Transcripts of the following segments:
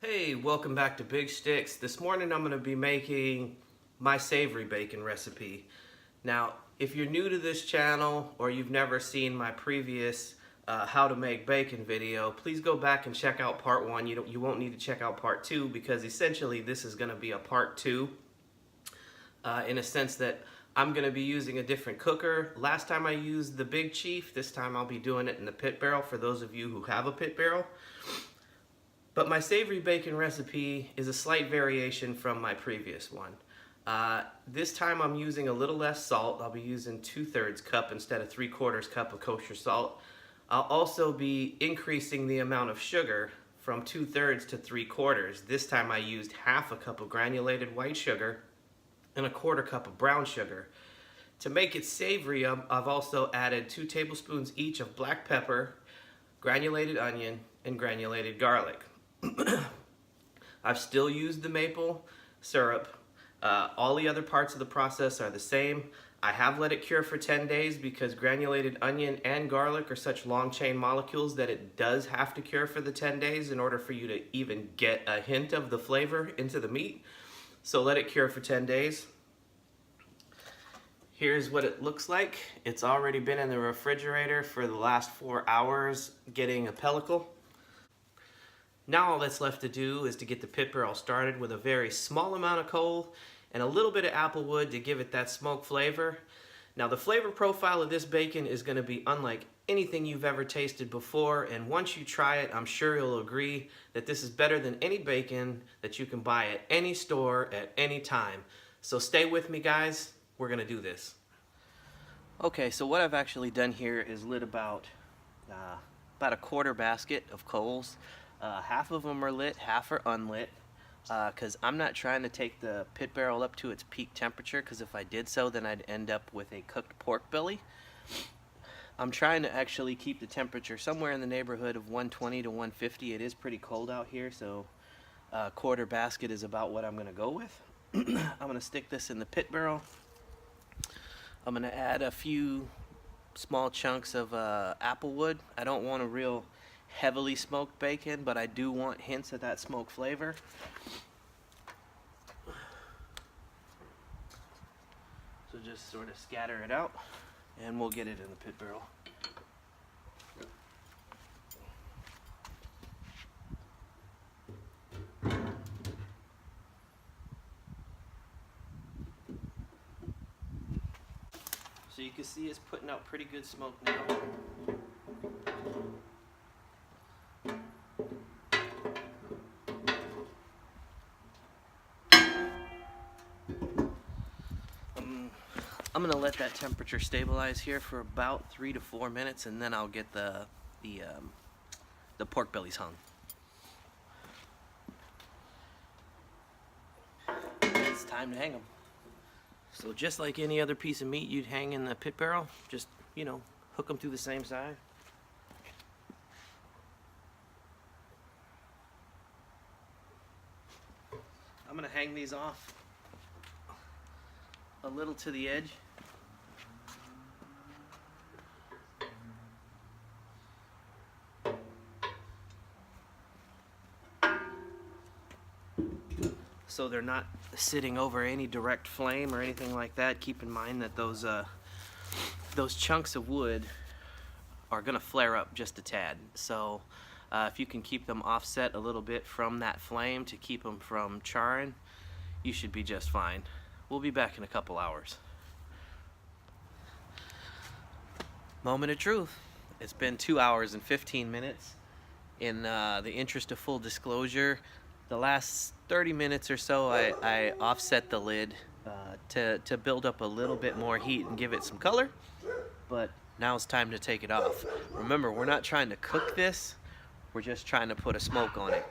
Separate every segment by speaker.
Speaker 1: Hey, welcome back to Big Shticks. This morning I'm going to be making my savory bacon recipe. Now, if you're new to this channel or you've never seen my previous how to make bacon video, please go back and check out part 1. You won't need to check out part 2 because essentially this is going to be a part 2 in a sense that I'm going to be using a different cooker. Last time I used the Big Chief, this time I'll be doing it in the pit barrel for those of you who have a pit barrel. But my savory bacon recipe is a slight variation from my previous one. This time I'm using a little less salt. I'll be using 2/3 cup instead of 3/4 cup of kosher salt. I'll also be increasing the amount of sugar from 2/3 to 3/4. This time I used 1/2 cup of granulated white sugar and 1/4 cup of brown sugar. To make it savory, I've also added 2 tablespoons each of black pepper, granulated onion, and granulated garlic. I've still used the maple syrup. All the other parts of the process are the same. I have let it cure for 10 days because granulated onion and garlic are such long chain molecules that it does have to cure for the 10 days in order for you to even get a hint of the flavor into the meat. So let it cure for 10 days. Here's what it looks like. It's already been in the refrigerator for the last 4 hours getting a pellicle. Now all that's left to do is to get the pit barrel started with a very small amount of coal and a little bit of apple wood to give it that smoke flavor. Now the flavor profile of this bacon is going to be unlike anything you've ever tasted before, and once you try it, I'm sure you'll agree that this is better than any bacon that you can buy at any store at any time. So stay with me, guys. We're going to do this. Okay, so what I've actually done here is lit about a 1/4 basket of coals. Half of them are lit, half are unlit, because I'm not trying to take the pit barrel up to its peak temperature, because if I did so, then I'd end up with a cooked pork belly. I'm trying to actually keep the temperature somewhere in the neighborhood of 120 to 150. It is pretty cold out here, so a 1/4 basket is about what I'm going to go with. I'm going to stick this in the pit barrel. I'm going to add a few small chunks of apple wood. I don't want a real heavily smoked bacon, but I do want hints of that smoke flavor. So just sort of scatter it out and we'll get it in the pit barrel. So you can see it's putting out pretty good smoke now. I'm going to let that temperature stabilize here for about 3 to 4 minutes, and then I'll get the pork bellies hung. It's time to hang them. So just like any other piece of meat you'd hang in the pit barrel, just, you know, hook them through the same side. I'm going to hang these off a little to the edge. So they're not sitting over any direct flame or anything like that. Keep in mind that those chunks of wood are going to flare up just a tad. So if you can keep them offset a little bit from that flame to keep them from charring, you should be just fine. We'll be back in a couple hours. Moment of truth. It's been 2 hours and 15 minutes. In the interest of full disclosure, the last 30 minutes or so I offset the lid to build up a little bit more heat and give it some color, but now it's time to take it off. Remember, we're not trying to cook this, we're just trying to put a smoke on it.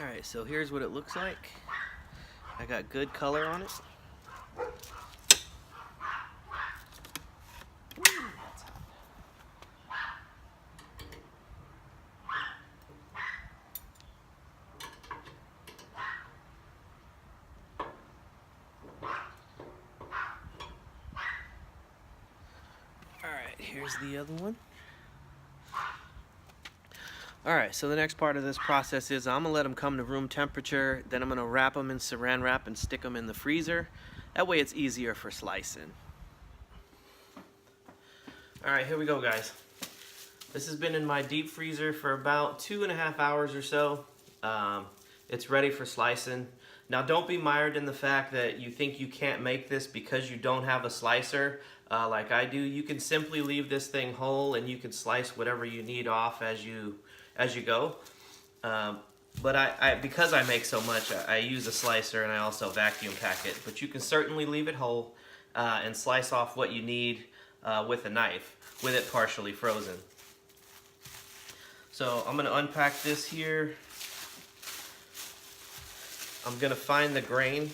Speaker 1: Alright, so here's what it looks like. I got good color on it. Here's the other one. Alright, so the next part of this process is I'm going to let them come to room temperature, then I'm going to wrap them in saran wrap and stick them in the freezer. That way it's easier for slicing. Alright, here we go, guys. This has been in my deep freezer for about 2.5 hours or so. It's ready for slicing. Now don't be mired in the fact that you think you can't make this because you don't have a slicer like I do. You can simply leave this thing whole and you can slice whatever you need off as you go. But because I make so much, I use a slicer and I also vacuum pack it. But you can certainly leave it whole and slice off what you need with a knife, with it partially frozen. So I'm going to unpack this here. I'm going to find the grain.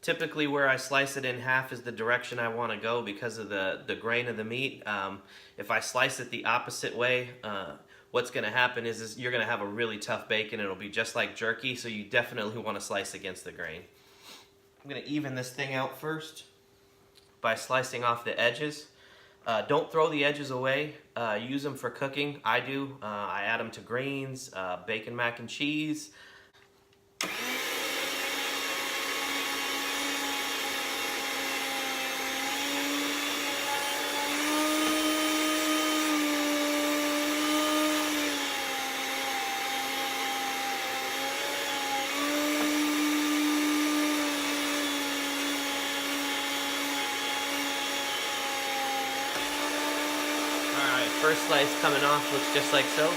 Speaker 1: Typically where I slice it in half is the direction I want to go because of the grain of the meat. If I slice it the opposite way, what's going to happen is you're going to have a really tough bacon. It'll be just like jerky, so you definitely want to slice against the grain. I'm going to even this thing out first by slicing off the edges. Don't throw the edges away. Use them for cooking. I do. I add them to greens, bacon mac and cheese. First slice coming off looks just like so.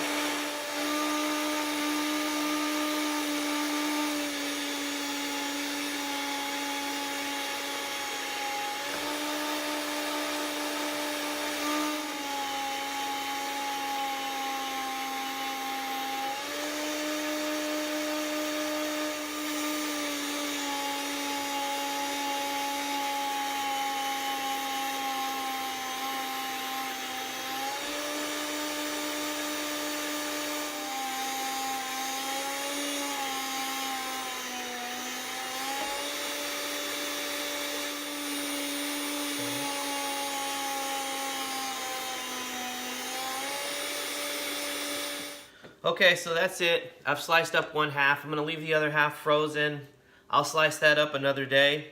Speaker 1: Okay, so that's it. I've sliced up one half. I'm going to leave the other half frozen. I'll slice that up another day.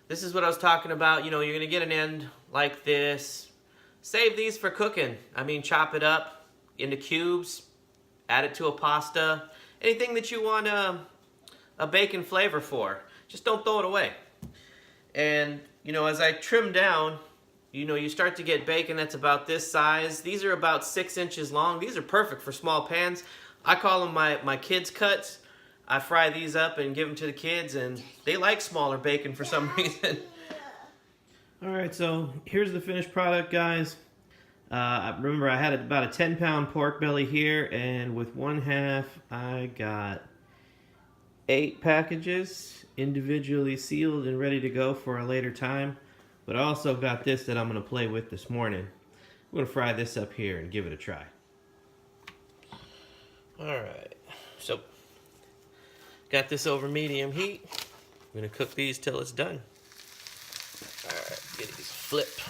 Speaker 1: This is what I was talking about. You know, you're going to get an end like this. Save these for cooking. I mean, chop it up into cubes. Add it to a pasta. Anything that you want a bacon flavor for. Just don't throw it away. And, you know, as I trim down, you know, you start to get bacon that's about this size. These are about 6 inches long. These are perfect for small pans. I call them my kids' cuts. I fry these up and give them to the kids, and they like smaller bacon for some reason. All right, so here's the finished product, guys. Remember, I had about a 10-pound pork belly here, and with one half, I got 8 packages individually sealed and ready to go for a later time. But I also got this that I'm going to play with this morning. I'm going to fry this up here and give it a try. Alright, so got this over medium heat. I'm going to cook these till it's done. Alright, get these flipped.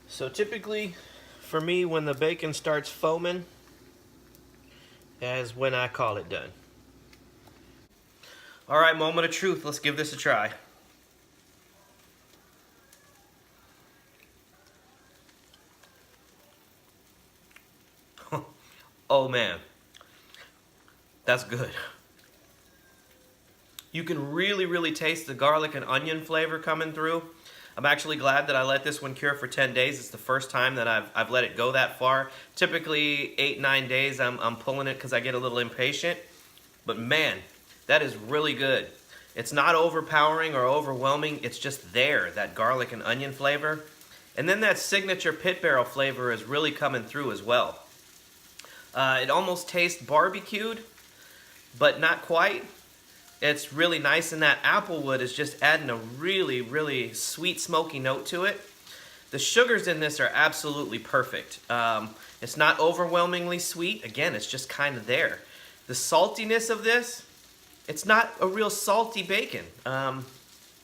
Speaker 1: So typically, for me, when the bacon starts foaming, as when I call it done. Alright, moment of truth. Let's give this a try. Oh man, that's good. You can really taste the garlic and onion flavor coming through. I'm actually glad that I let this one cure for 10 days. It's the first time that I've let it go that far. Typically 8-9 days I'm pulling it because I get a little impatient. But man, that is really good. It's not overpowering or overwhelming. It's just there, that garlic and onion flavor. And then that signature pit barrel flavor is really coming through as well. It almost tastes barbecued, but not quite. It's really nice, and that applewood is just adding a really sweet smoky note to it. The sugars in this are absolutely perfect. It's not overwhelmingly sweet. Again, it's just kind of there. The saltiness of this, it's not a real salty bacon.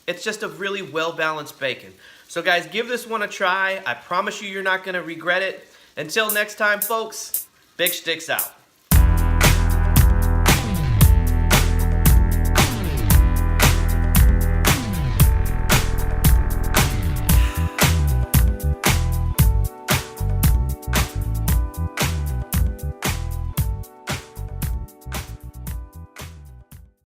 Speaker 1: It's just a really well-balanced bacon. So guys, give this one a try. I promise you, you're not gonna regret it. Until next time, folks, Big Shticks out.